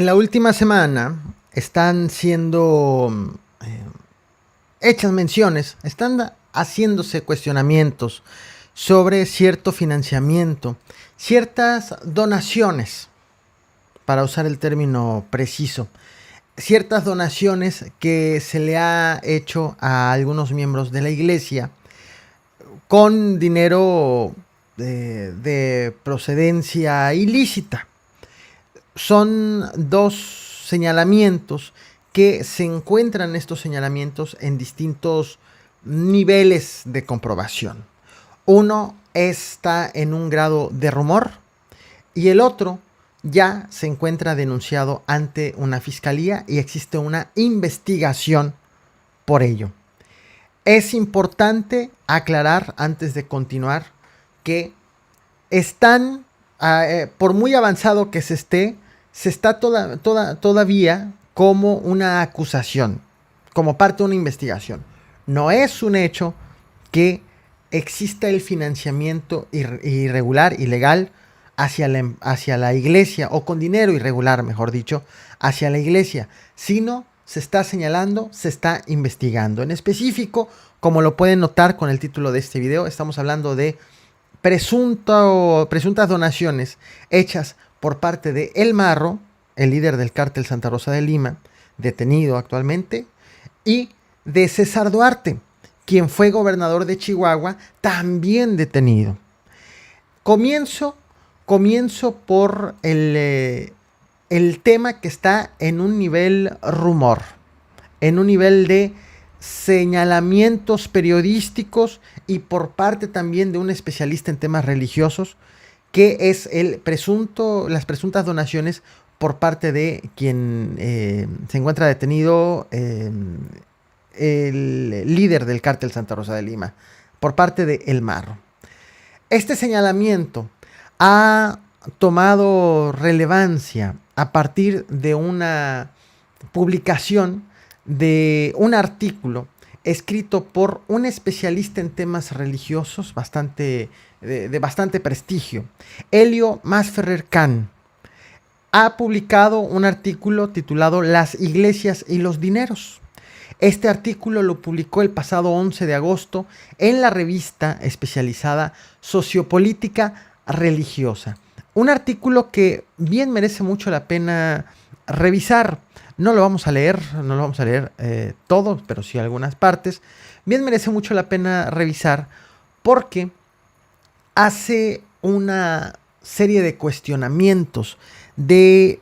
En la última semana están siendo hechas menciones, están haciéndose cuestionamientos sobre cierto financiamiento, ciertas donaciones, para usar el término preciso, ciertas donaciones que se le ha hecho a algunos miembros de la iglesia con dinero de procedencia ilícita. Son dos señalamientos que se encuentran estos señalamientos en distintos niveles de comprobación. Uno está en un grado de rumor y el otro ya se encuentra denunciado ante una fiscalía y existe una investigación por ello. Es importante aclarar antes de continuar que están, por muy avanzado que se está todavía como una acusación, como parte de una investigación. No es un hecho que exista el financiamiento irregular, ilegal, hacia la iglesia, o con dinero irregular, mejor dicho, hacia la iglesia, sino se está señalando, se está investigando. En específico, como lo pueden notar con el título de este video, estamos hablando de presuntas donaciones hechas por parte de El Marro, el líder del cártel Santa Rosa de Lima, detenido actualmente, y de César Duarte, quien fue gobernador de Chihuahua, también detenido. Comienzo por el tema que está en un nivel rumor, en un nivel de señalamientos periodísticos y por parte también de un especialista en temas religiosos, que es las presuntas donaciones por parte de quien se encuentra detenido, el líder del cártel Santa Rosa de Lima, por parte de El Marro. Este señalamiento ha tomado relevancia a partir de una publicación de un artículo escrito por un especialista en temas religiosos de bastante prestigio, Helio Masferrer Can. Ha publicado un artículo titulado Las iglesias y los dineros. Este artículo lo publicó el pasado 11 de agosto en la revista especializada Sociopolítica Religiosa. Un artículo que bien merece mucho la pena revisar. No lo vamos a leer todo, pero sí algunas partes. Bien merece mucho la pena revisar porque hace una serie de cuestionamientos de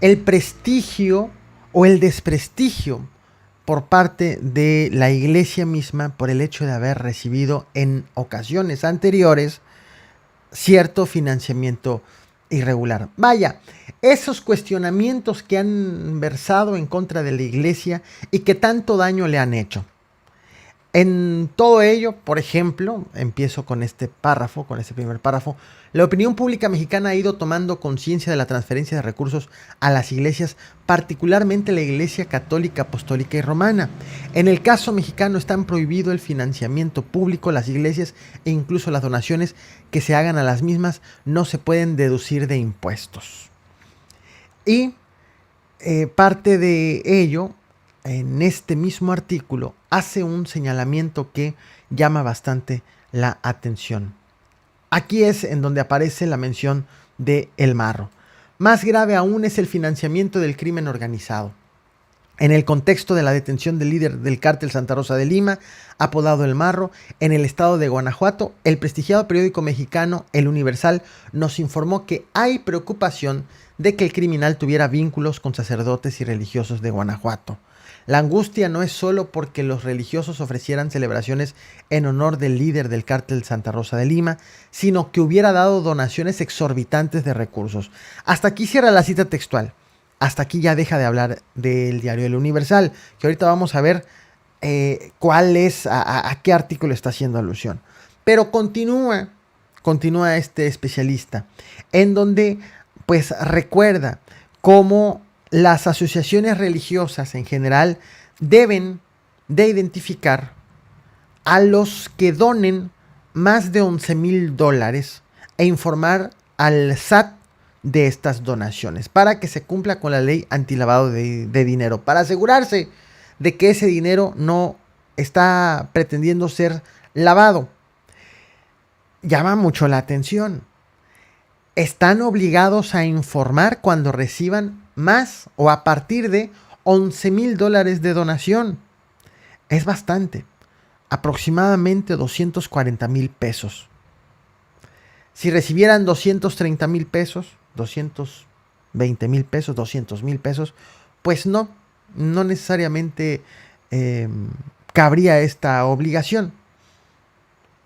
el prestigio o el desprestigio por parte de la iglesia misma por el hecho de haber recibido en ocasiones anteriores cierto financiamiento irregular. Vaya, esos cuestionamientos que han versado en contra de la iglesia y que tanto daño le han hecho. En todo ello, por ejemplo, empiezo con este primer párrafo, la opinión pública mexicana ha ido tomando conciencia de la transferencia de recursos a las iglesias, particularmente la Iglesia Católica, Apostólica y Romana. En el caso mexicano están prohibido el financiamiento público, las iglesias e incluso las donaciones que se hagan a las mismas no se pueden deducir de impuestos. Y parte de ello, en este mismo artículo, hace un señalamiento que llama bastante la atención. Aquí es en donde aparece la mención de El Marro. Más grave aún es el financiamiento del crimen organizado. En el contexto de la detención del líder del cártel Santa Rosa de Lima, apodado El Marro, en el estado de Guanajuato, el prestigiado periódico mexicano El Universal nos informó que hay preocupación de que el criminal tuviera vínculos con sacerdotes y religiosos de Guanajuato. La angustia no es solo porque los religiosos ofrecieran celebraciones en honor del líder del cártel Santa Rosa de Lima, sino que hubiera dado donaciones exorbitantes de recursos. Hasta aquí cierra la cita textual. Hasta aquí ya deja de hablar del diario El Universal, que ahorita vamos a ver a qué artículo está haciendo alusión. Pero continúa este especialista, en donde pues recuerda cómo las asociaciones religiosas en general deben de identificar a los que donen más de $11,000 e informar al SAT de estas donaciones para que se cumpla con la ley antilavado de dinero, para asegurarse de que ese dinero no está pretendiendo ser lavado. Llama mucho la atención. Están obligados a informar cuando reciban más o a partir de $11,000 de donación. Es bastante, aproximadamente 240,000 pesos. Si recibieran 230,000 pesos, 220,000 pesos, 200,000 pesos, pues no necesariamente cabría esta obligación.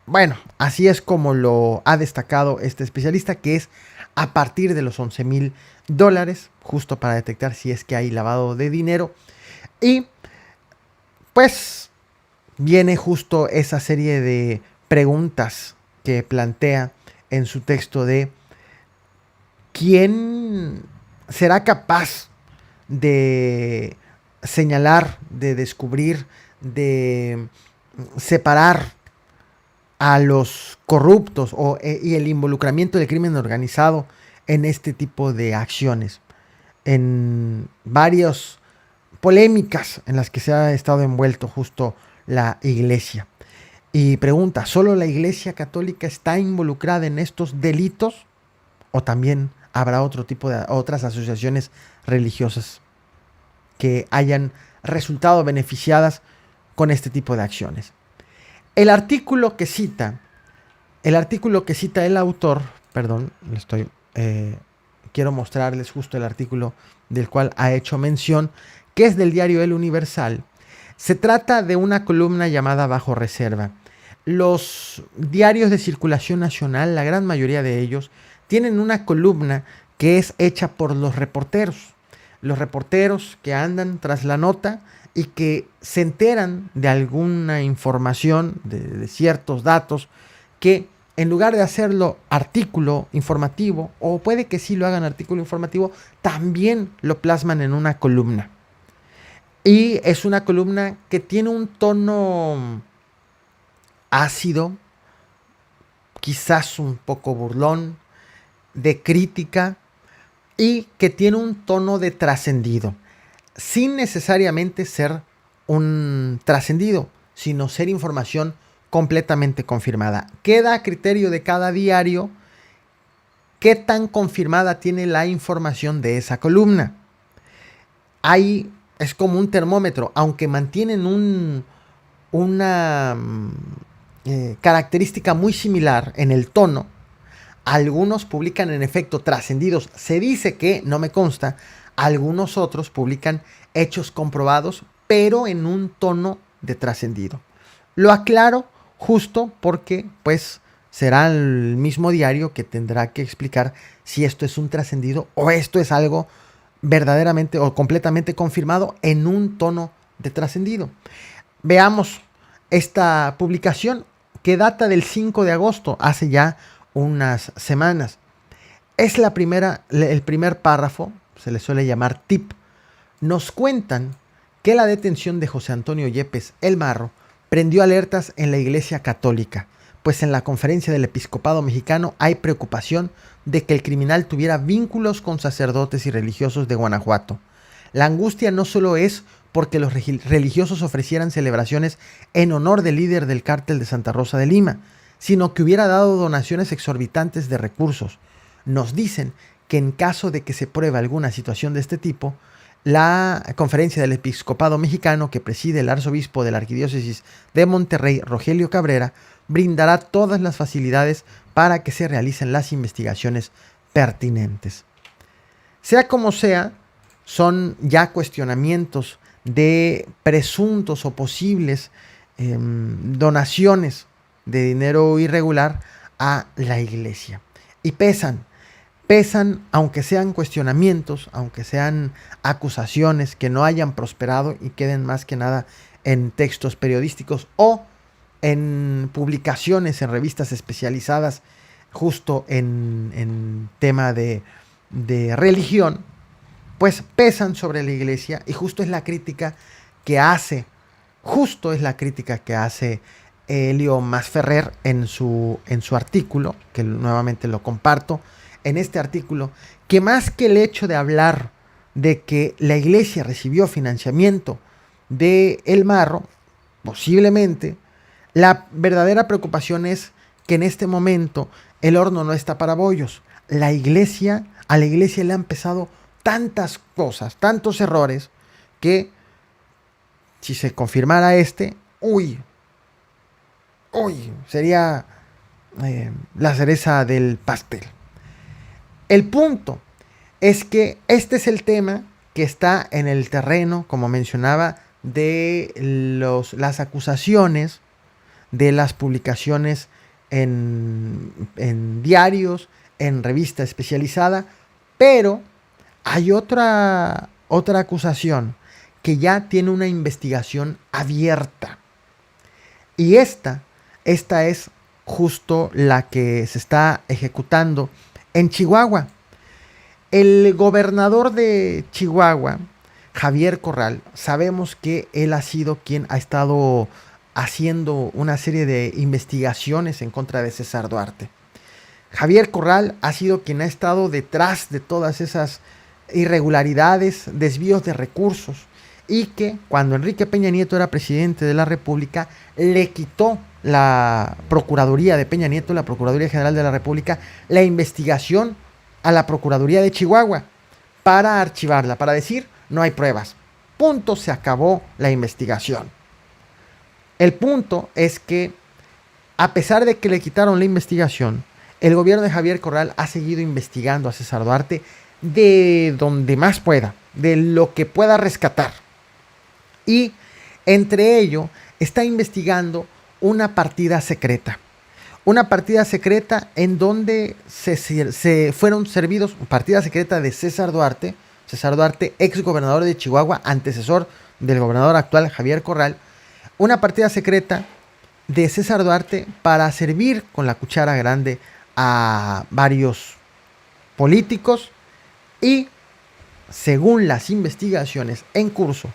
Bueno, así es como lo ha destacado este especialista, que es a partir de los $11,000, justo para detectar si es que hay lavado de dinero. Y pues viene justo esa serie de preguntas que plantea en su texto de quién será capaz de señalar, de descubrir, de separar a los corruptos y el involucramiento del crimen organizado en este tipo de acciones. En varias polémicas en las que se ha estado envuelto justo la iglesia. Y pregunta, ¿solo la iglesia católica está involucrada en estos delitos? ¿O también habrá otro tipo de otras asociaciones religiosas que hayan resultado beneficiadas con este tipo de acciones? El artículo que cita el autor, perdón, quiero mostrarles justo el artículo del cual ha hecho mención, que es del diario El Universal. Se trata de una columna llamada Bajo Reserva. Los diarios de circulación nacional, la gran mayoría de ellos, tienen una columna que es hecha por los reporteros. Los reporteros que andan tras la nota y que se enteran de alguna información, de ciertos datos, que en lugar de hacerlo artículo informativo, o puede que sí lo hagan artículo informativo, también lo plasman en una columna. Y es una columna que tiene un tono ácido, quizás un poco burlón, de crítica, y que tiene un tono de trascendido, sin necesariamente ser un trascendido, sino ser información completamente confirmada. Queda a criterio de cada diario qué tan confirmada tiene la información de esa columna. Ahí es como un termómetro, aunque mantienen una característica muy similar en el tono. Algunos publican en efecto trascendidos. Se dice que, no me consta, algunos otros publican hechos comprobados, pero en un tono de trascendido. Lo aclaro justo porque, pues, será el mismo diario que tendrá que explicar si esto es un trascendido o esto es algo verdaderamente o completamente confirmado en un tono de trascendido. Veamos esta publicación que data del 5 de agosto, hace ya unas semanas. Es el primer párrafo, se le suele llamar tip. Nos cuentan que la detención de José Antonio Yepes El Marro prendió alertas en la Iglesia Católica, pues en la conferencia del Episcopado Mexicano hay preocupación de que el criminal tuviera vínculos con sacerdotes y religiosos de Guanajuato. La angustia no solo es porque los religiosos ofrecieran celebraciones en honor del líder del cártel de Santa Rosa de Lima, sino que hubiera dado donaciones exorbitantes de recursos. Nos dicen que en caso de que se pruebe alguna situación de este tipo, la conferencia del Episcopado Mexicano que preside el arzobispo de la Arquidiócesis de Monterrey, Rogelio Cabrera, brindará todas las facilidades para que se realicen las investigaciones pertinentes. Sea como sea, son ya cuestionamientos de presuntos o posibles donaciones de dinero irregular a la iglesia. Y pesan, aunque sean cuestionamientos, aunque sean acusaciones que no hayan prosperado y queden más que nada en textos periodísticos o en publicaciones en revistas especializadas justo en tema de religión, pues pesan sobre la iglesia y justo es la crítica que hace Elio Masferrer en su artículo, que nuevamente lo comparto, en este artículo que más que el hecho de hablar de que la iglesia recibió financiamiento de El Marro, posiblemente, la verdadera preocupación es que en este momento el horno no está para bollos. A la iglesia le han pesado tantas cosas, tantos errores, que si se confirmara sería la cereza del pastel. El punto es que este es el tema que está en el terreno, como mencionaba, de las acusaciones, de las publicaciones en diarios, en revista especializada, pero hay otra acusación que ya tiene una investigación abierta. Y esta es justo la que se está ejecutando en Chihuahua. El gobernador de Chihuahua, Javier Corral, sabemos que él ha sido quien ha estado haciendo una serie de investigaciones en contra de César Duarte. Javier Corral ha sido quien ha estado detrás de todas esas irregularidades, desvíos de recursos, y que cuando Enrique Peña Nieto era presidente de la República, le quitó la Procuraduría de Peña Nieto, la Procuraduría General de la República, la investigación a la Procuraduría de Chihuahua para archivarla, para decir, no hay pruebas. Punto, se acabó la investigación. El punto es que, a pesar de que le quitaron la investigación, el gobierno de Javier Corral ha seguido investigando a César Duarte de donde más pueda, de lo que pueda rescatar. Y entre ello está investigando una partida secreta. Una partida secreta en donde se fueron servidos, partida secreta de César Duarte, ex gobernador de Chihuahua, antecesor del gobernador actual Javier Corral, una partida secreta de César Duarte para servir con la cuchara grande a varios políticos y, según las investigaciones en curso,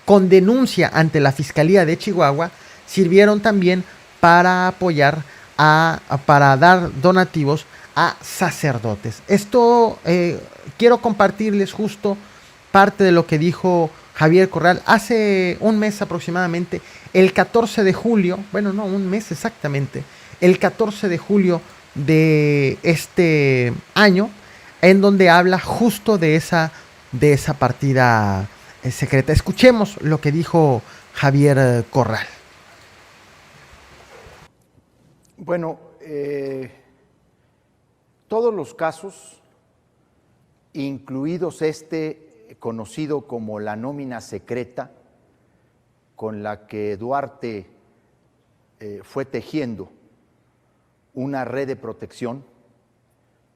con denuncia ante la Fiscalía de Chihuahua, sirvieron también para apoyar, para dar donativos a sacerdotes. Esto quiero compartirles justo parte de lo que dijo Javier Corral hace un mes aproximadamente, el 14 de julio, bueno, no, un mes exactamente, el 14 de julio de este año, en donde habla justo de esa partida secreta. Escuchemos lo que dijo Javier Corral. Bueno, todos los casos, incluidos este conocido como la nómina secreta, con la que Duarte fue tejiendo una red de protección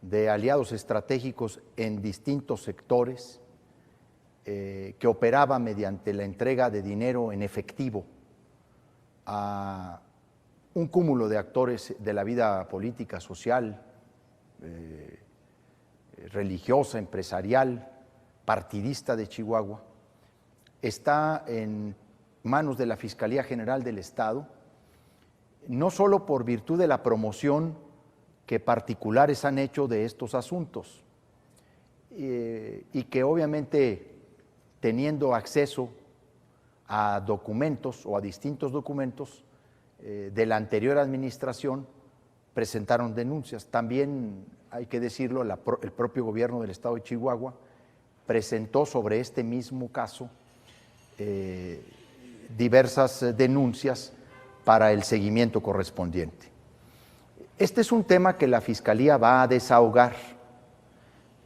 de aliados estratégicos en distintos sectores, que operaba mediante la entrega de dinero en efectivo a un cúmulo de actores de la vida política, social, religiosa, empresarial, partidista de Chihuahua, está en manos de la Fiscalía General del Estado, no solo por virtud de la promoción que particulares han hecho de estos asuntos, y que obviamente, teniendo acceso a documentos o a distintos documentos de la anterior administración, presentaron denuncias. También, hay que decirlo, el propio gobierno del estado de Chihuahua presentó sobre este mismo caso diversas denuncias para el seguimiento correspondiente. Este es un tema que la Fiscalía va a desahogar.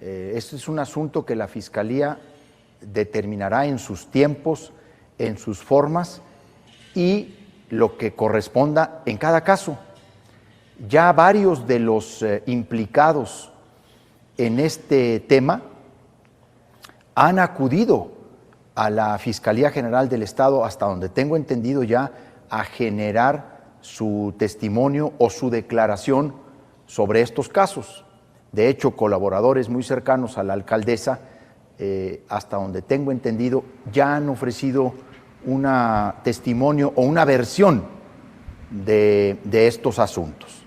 Este es un asunto que la Fiscalía determinará en sus tiempos, en sus formas y lo que corresponda en cada caso. Ya varios de los implicados en este tema han acudido a la Fiscalía General del Estado, hasta donde tengo entendido ya, a generar su testimonio o su declaración sobre estos casos. De hecho, colaboradores muy cercanos a la alcaldesa, hasta donde tengo entendido, ya han ofrecido un testimonio o una versión de estos asuntos.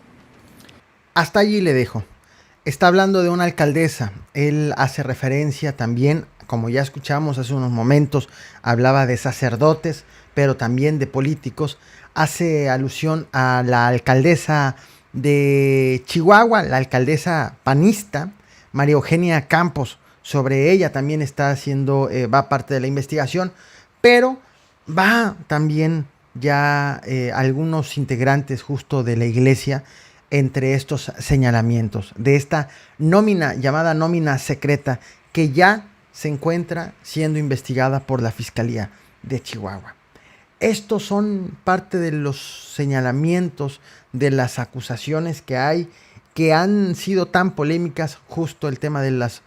Hasta allí le dejo. Está hablando de una alcaldesa. Él hace referencia también, como ya escuchamos hace unos momentos, hablaba de sacerdotes, pero también de políticos. Hace alusión a la alcaldesa de Chihuahua, la alcaldesa panista, María Eugenia Campos. Sobre ella también está haciendo, va parte de la investigación, pero va también ya algunos integrantes justo de la iglesia entre estos señalamientos de esta nómina llamada nómina secreta que ya se encuentra siendo investigada por la Fiscalía de Chihuahua. Estos son parte de los señalamientos, de las acusaciones que hay, que han sido tan polémicas, justo el tema de las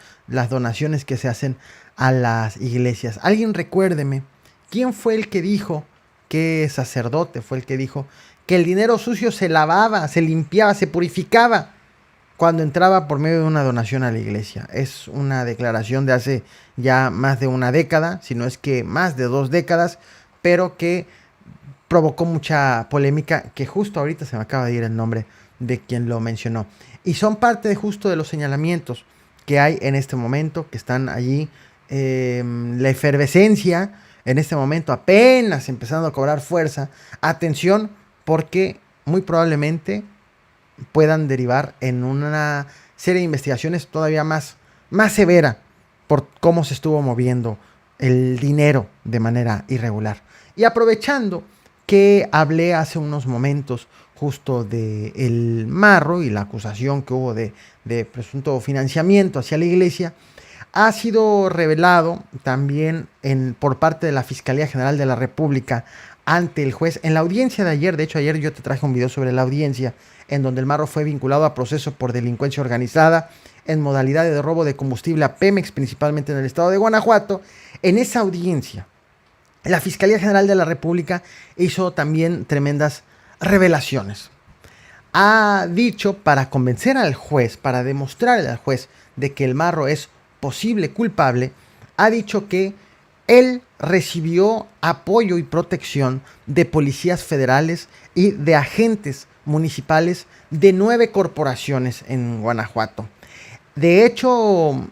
donaciones que se hacen a las iglesias. Alguien recuérdeme, ¿quién fue el que dijo, qué sacerdote fue el que dijo que el dinero sucio se lavaba, se limpiaba, se purificaba cuando entraba por medio de una donación a la iglesia? Es una declaración de hace ya más de una década, si no es que más de 2 décadas, pero que provocó mucha polémica, que justo ahorita se me acaba de ir el nombre de quien lo mencionó. Y son parte de justo de los señalamientos que hay en este momento, que están allí, la efervescencia en este momento apenas empezando a cobrar fuerza. Atención, porque muy probablemente puedan derivar en una serie de investigaciones todavía más severa por cómo se estuvo moviendo el dinero de manera irregular. Y aprovechando que hablé hace unos momentos justo del marro y la acusación que hubo de presunto financiamiento hacia la iglesia, ha sido revelado también por parte de la Fiscalía General de la República ante el juez en la audiencia de ayer. De hecho, ayer yo te traje un video sobre la audiencia en donde el marro fue vinculado a proceso por delincuencia organizada en modalidad de robo de combustible a Pemex, principalmente en el estado de Guanajuato. En esa audiencia, la Fiscalía General de la República hizo también tremendas revelaciones. Ha dicho, para convencer al juez, para demostrarle al juez de que el marro es posible culpable, ha dicho que él recibió apoyo y protección de policías federales y de agentes municipales de 9 corporaciones en Guanajuato. De hecho,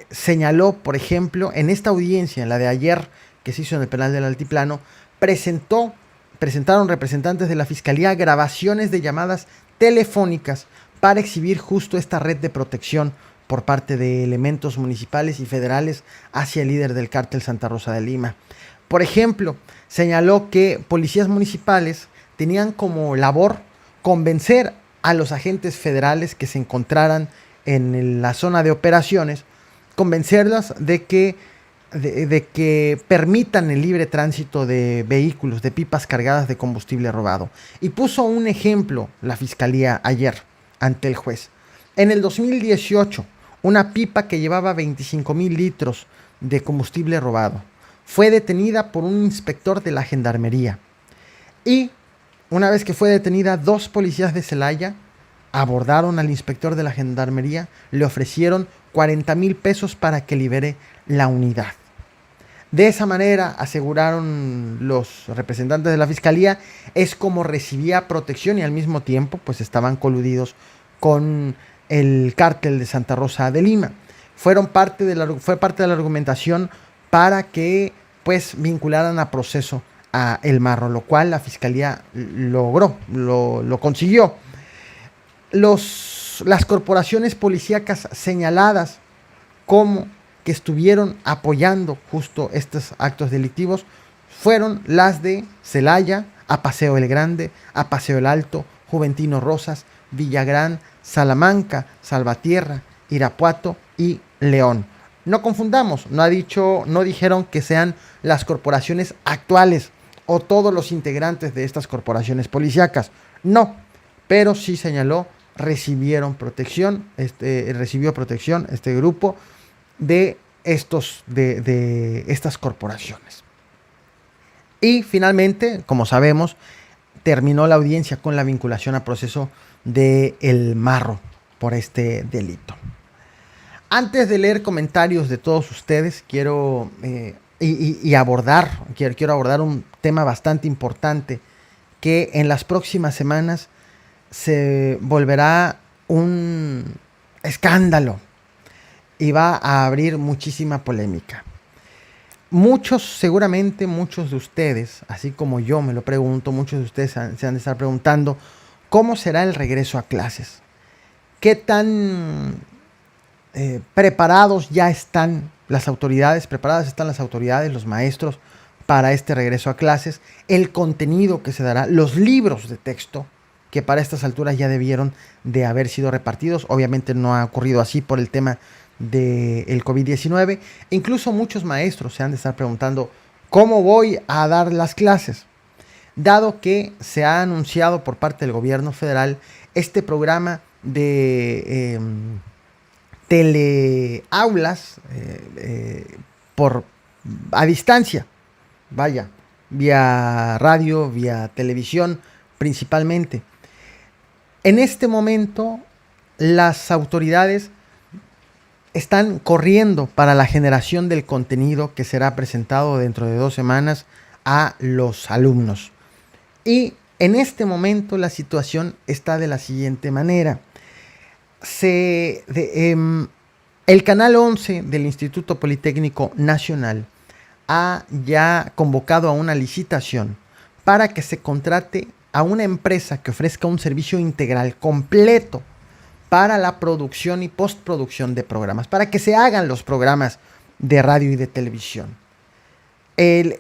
señaló, por ejemplo, en esta audiencia, en la de ayer, que se hizo en el penal del Altiplano, presentaron representantes de la Fiscalía grabaciones de llamadas telefónicas para exhibir justo esta red de protección por parte de elementos municipales y federales hacia el líder del cártel Santa Rosa de Lima. Por ejemplo, señaló que policías municipales tenían como labor convencer a los agentes federales que se encontraran en la zona de operaciones, convencerlos de que permitan el libre tránsito de vehículos, de pipas cargadas de combustible robado. Y puso un ejemplo la Fiscalía ayer ante el juez. En el 2018, una pipa que llevaba 25,000 litros de combustible robado fue detenida por un inspector de la Gendarmería. Y una vez que fue detenida, 2 policías de Celaya abordaron al inspector de la Gendarmería, le ofrecieron 40,000 pesos para que libere la unidad. De esa manera, aseguraron los representantes de la Fiscalía, es como recibía protección y al mismo tiempo pues estaban coludidos con el cártel de Santa Rosa de Lima. Fue parte de la argumentación para que pues vincularan a proceso a El Marro, lo cual la Fiscalía logró, lo consiguió. Las corporaciones policíacas señaladas como que estuvieron apoyando justo estos actos delictivos fueron las de Celaya, a Paseo el Grande, a Paseo el Alto, Juventino Rosas, Villagrán, Salamanca, Salvatierra, Irapuato y León. No confundamos, no dijeron que sean las corporaciones actuales o todos los integrantes de estas corporaciones policíacas. No, pero sí señaló recibió protección este grupo de estas corporaciones. Y finalmente, como sabemos, terminó la audiencia con la vinculación a proceso de El Marro por este delito. Antes de leer comentarios de todos ustedes, quiero abordar un tema bastante importante que en las próximas semanas se volverá un escándalo y va a abrir muchísima polémica. Seguramente muchos de ustedes, así como yo me lo pregunto, muchos de ustedes se han de estar preguntando cómo será el regreso a clases. ¿Qué tan preparadas están las autoridades, los maestros para este regreso a clases? El contenido que se dará, los libros de texto que para estas alturas ya debieron de haber sido repartidos. Obviamente no ha ocurrido así por el tema del COVID-19. Incluso muchos maestros se han de estar preguntando cómo voy a dar las clases, dado que se ha anunciado por parte del gobierno federal este programa de teleaulas a distancia, vaya, vía radio, vía televisión principalmente. En este momento las autoridades están corriendo para la generación del contenido que será presentado dentro de 2 semanas a los alumnos. Y en este momento la situación está de la siguiente manera. El Canal 11 del Instituto Politécnico Nacional ha ya convocado a una licitación para que se contrate a una empresa que ofrezca un servicio integral completo para la producción y postproducción de programas, para que se hagan los programas de radio y de televisión.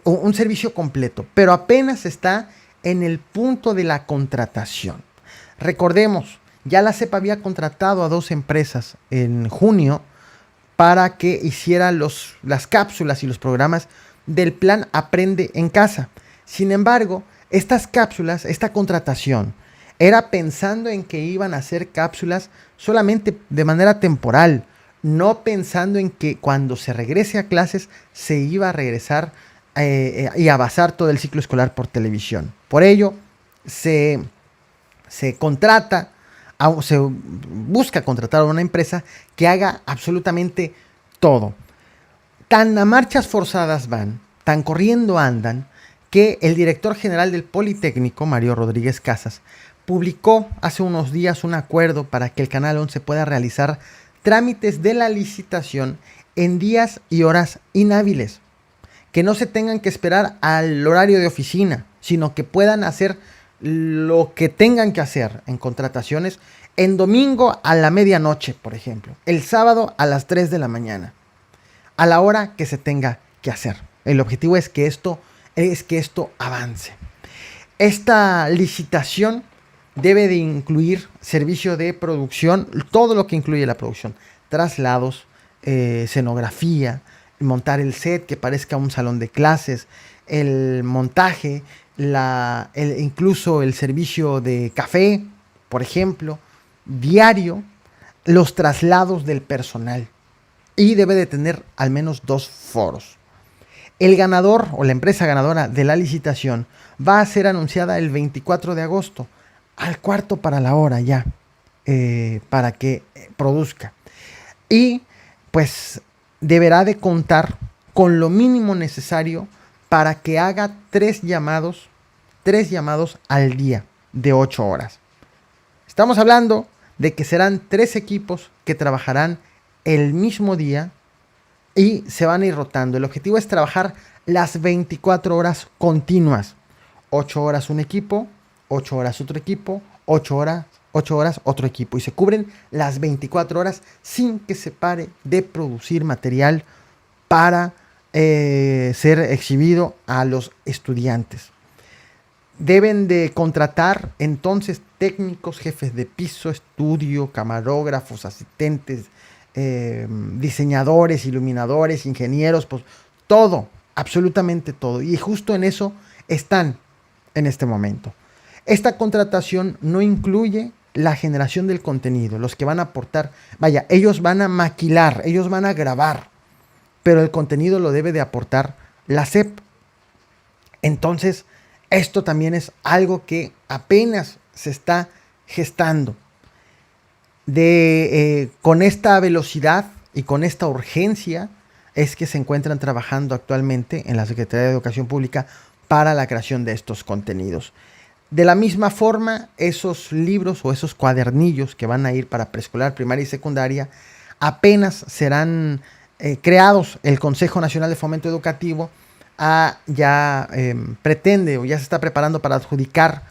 Un servicio completo, pero apenas está en el punto de la contratación. Recordemos, ya la CEP había contratado a 2 empresas en junio para que hicieran las cápsulas y los programas del plan Aprende en Casa. Sin embargo, estas cápsulas, esta contratación, era pensando en que iban a hacer cápsulas solamente de manera temporal, no pensando en que cuando se regrese a clases se iba a regresar y a basar todo el ciclo escolar por televisión. Por ello, se busca contratar a una empresa que haga absolutamente todo. Tan a marchas forzadas van, tan corriendo andan, que el director general del Politécnico, Mario Rodríguez Casas, publicó hace unos días un acuerdo para que el Canal 11 pueda realizar trámites de la licitación en días y horas inhábiles, que no se tengan que esperar al horario de oficina, sino que puedan hacer lo que tengan que hacer en contrataciones en domingo a la medianoche, por ejemplo, el sábado a las 3 de la mañana, a la hora que se tenga que hacer. El objetivo es que esto avance. Esta licitación debe de incluir servicio de producción, todo lo que incluye la producción, traslados, escenografía, montar el set que parezca un salón de clases, el montaje, incluso el servicio de café, por ejemplo, diario, los traslados del personal, y debe de tener al menos 2 foros. El ganador o la empresa ganadora de la licitación va a ser anunciada el 24 de agosto, al cuarto para la hora ya, para que produzca. Y pues deberá de contar con lo mínimo necesario para que haga 3 llamados al día de 8 horas. Estamos hablando de que serán 3 equipos que trabajarán el mismo día y se van a ir rotando. El objetivo es trabajar las 24 horas continuas. 8 horas un equipo, 8 horas otro equipo, 8 horas otro equipo. Y se cubren las 24 horas sin que se pare de producir material para ser exhibido a los estudiantes. Deben de contratar entonces técnicos, jefes de piso, estudio, camarógrafos, asistentes, diseñadores, iluminadores, ingenieros, pues todo, absolutamente todo. Y justo en eso están en este momento. Esta contratación no incluye la generación del contenido, los que van a aportar, vaya, ellos van a maquilar, ellos van a grabar, pero el contenido lo debe de aportar la SEP. Entonces, esto también es algo que apenas se está gestando. Con esta velocidad y con esta urgencia es que se encuentran trabajando actualmente en la Secretaría de Educación Pública para la creación de estos contenidos. De la misma forma, esos libros o esos cuadernillos que van a ir para preescolar, primaria y secundaria, apenas serán creados. El Consejo Nacional de Fomento Educativo ya pretende o ya se está preparando para adjudicar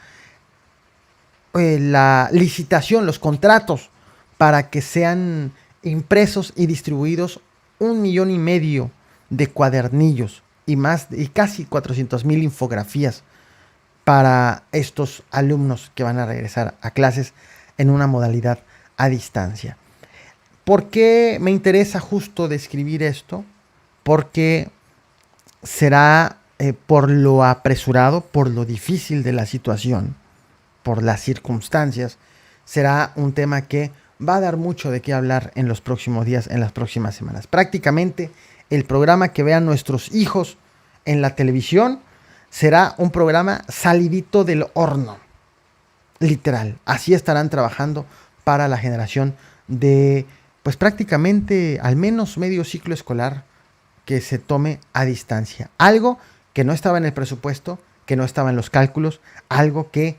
la licitación, los contratos, para que sean impresos y distribuidos 1,5 millones de cuadernillos y casi 400,000 infografías para estos alumnos que van a regresar a clases en una modalidad a distancia. ¿Por qué me interesa justo describir esto? Porque será por lo apresurado, por lo difícil de la situación, por las circunstancias, será un tema que va a dar mucho de qué hablar en los próximos días, en las próximas semanas. Prácticamente el programa que vean nuestros hijos en la televisión será un programa salidito del horno, literal. Así estarán trabajando para la generación de, pues prácticamente al menos medio ciclo escolar que se tome a distancia. Algo que no estaba en el presupuesto, que no estaba en los cálculos, algo que,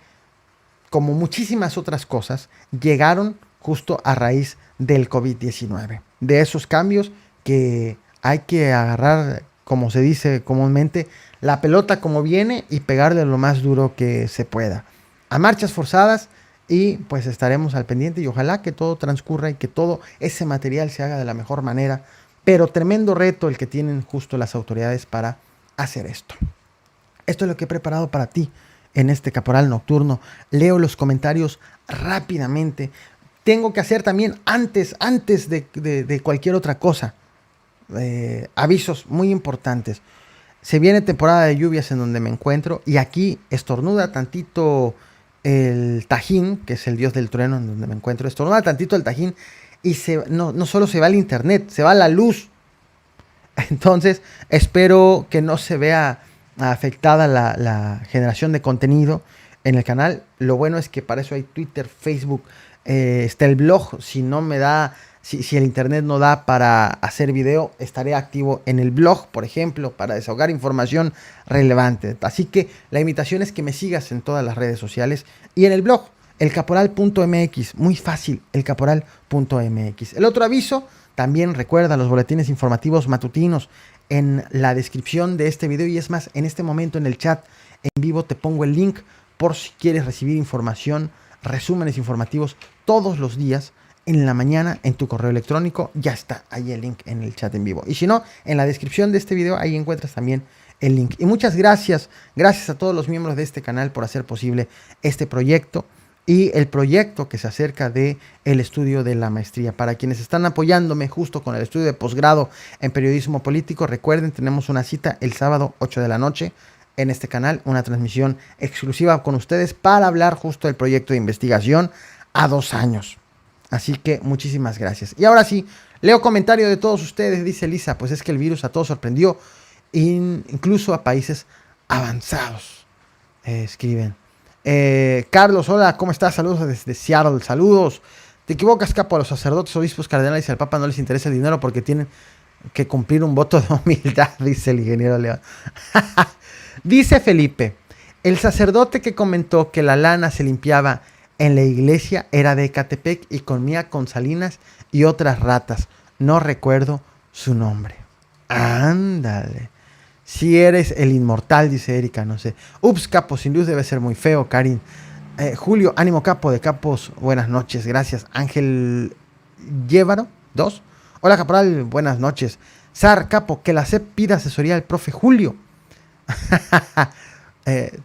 como muchísimas otras cosas, llegaron justo a raíz del COVID-19. De esos cambios que hay que agarrar, como se dice comúnmente, la pelota como viene y pegarle lo más duro que se pueda. A marchas forzadas, y pues estaremos al pendiente y ojalá que todo transcurra y que todo ese material se haga de la mejor manera. Pero tremendo reto el que tienen justo las autoridades para hacer esto. Esto es lo que he preparado para ti en este Caporal Nocturno. Leo los comentarios rápidamente. Tengo que hacer también antes de cualquier otra cosa. Avisos muy importantes. Se viene temporada de lluvias en donde me encuentro y aquí estornuda tantito el Tajín, que es el dios del trueno en donde me encuentro. Estornuda tantito el Tajín y no solo se va el internet, se va la luz. Entonces espero que no se vea afectada la generación de contenido en el canal. Lo bueno es que para eso hay Twitter, Facebook, está el blog. Si no me da, si el internet no da para hacer video, estaré activo en el blog, por ejemplo, para desahogar información relevante. Así que la invitación es que me sigas en todas las redes sociales y en el blog, elcaporal.mx. Muy fácil, elcaporal.mx. El otro aviso, también recuerda los boletines informativos matutinos en la descripción de este video, y es más, en este momento en el chat en vivo te pongo el link por si quieres recibir información, resúmenes informativos todos los días en la mañana en tu correo electrónico. Ya está ahí el link en el chat en vivo, y si no, en la descripción de este video ahí encuentras también el link. Y muchas gracias a todos los miembros de este canal por hacer posible este proyecto y el proyecto que se acerca de el estudio de la maestría. Para quienes están apoyándome justo con el estudio de posgrado en periodismo político, recuerden, tenemos una cita el sábado 8 de la noche en este canal, una transmisión exclusiva con ustedes para hablar justo del proyecto de investigación a 2 años. Así que muchísimas gracias. Y ahora sí, leo comentario de todos ustedes. Dice Lisa, pues es que el virus a todos sorprendió, incluso a países avanzados. Escriben. Carlos, hola, ¿cómo estás? Saludos desde Seattle, saludos. Te equivocas, capo, a los sacerdotes, obispos, cardenales y al papa no les interesa el dinero porque tienen que cumplir un voto de humildad, dice el ingeniero León. Dice Felipe, el sacerdote que comentó que la lana se limpiaba en la iglesia era de Ecatepec y comía con salinas y otras ratas. No recuerdo su nombre. Ándale. Si eres el inmortal, dice Erika, no sé. Ups, capo, sin luz debe ser muy feo, Karin. Julio, ánimo, capo de capos. Buenas noches, gracias. Ángel Llévaro, 2. Hola, caporal, buenas noches. Sar, capo, que la CEP pida asesoría al profe Julio.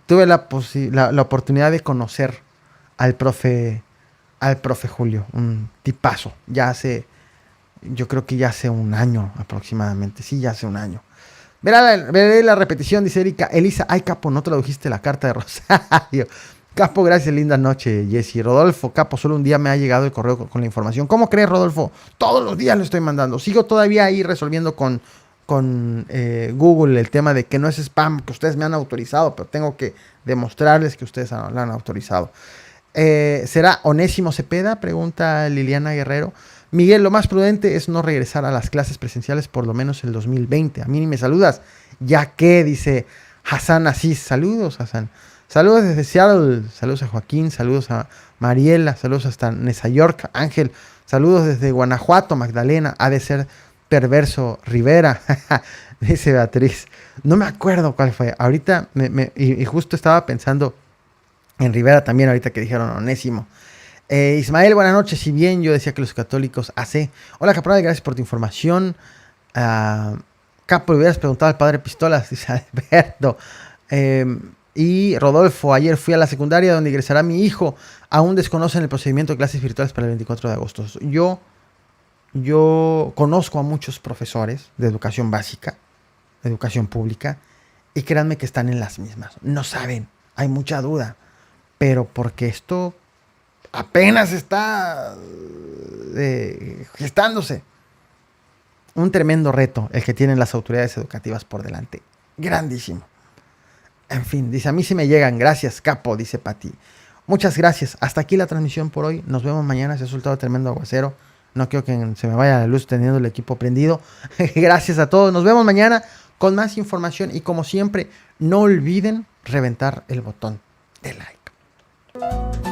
Tuve la oportunidad de conocer al profe Julio, un tipazo. Yo creo que ya hace un año aproximadamente. Sí, ya hace un año. Veré la repetición, dice Erika. Elisa, ay, capo, no tradujiste la carta de Rosario. Capo, gracias, linda noche, Jessy. Rodolfo, capo, solo un día me ha llegado el correo con la información. ¿Cómo crees, Rodolfo? Todos los días lo estoy mandando. Sigo todavía ahí resolviendo con Google el tema de que no es spam, que ustedes me han autorizado, pero tengo que demostrarles que ustedes lo han autorizado. ¿Será Onésimo Cepeda? Pregunta Liliana Guerrero. Miguel, lo más prudente es no regresar a las clases presenciales por lo menos el 2020. A mí ni me saludas. Ya que, dice Hassan Asís. Saludos, Hassan. Saludos desde Seattle, saludos a Joaquín, saludos a Mariela, saludos hasta Nesa York, Ángel, saludos desde Guanajuato, Magdalena, ha de ser perverso Rivera, dice Beatriz. No me acuerdo cuál fue, ahorita y justo estaba pensando en Rivera también, ahorita que dijeron Onésimo. Ismael, buenas noches. Si bien yo decía que los católicos AC. Hola, caporal, gracias por tu información. Capo, le hubieras preguntado al padre Pistolas, dice Alberto. Y Rodolfo, ayer fui a la secundaria donde ingresará mi hijo. Aún desconocen el procedimiento de clases virtuales para el 24 de agosto. Yo conozco a muchos profesores de educación básica, de educación pública, y créanme que están en las mismas. No saben, hay mucha duda, pero porque esto apenas está gestándose. Un tremendo reto el que tienen las autoridades educativas por delante. Grandísimo. En fin, dice, a mí sí me llegan. Gracias, Capo, dice Pati. Muchas gracias. Hasta aquí la transmisión por hoy. Nos vemos mañana. Se ha soltado tremendo aguacero. No quiero que se me vaya la luz teniendo el equipo prendido. Gracias a todos. Nos vemos mañana con más información. Y como siempre, no olviden reventar el botón de like.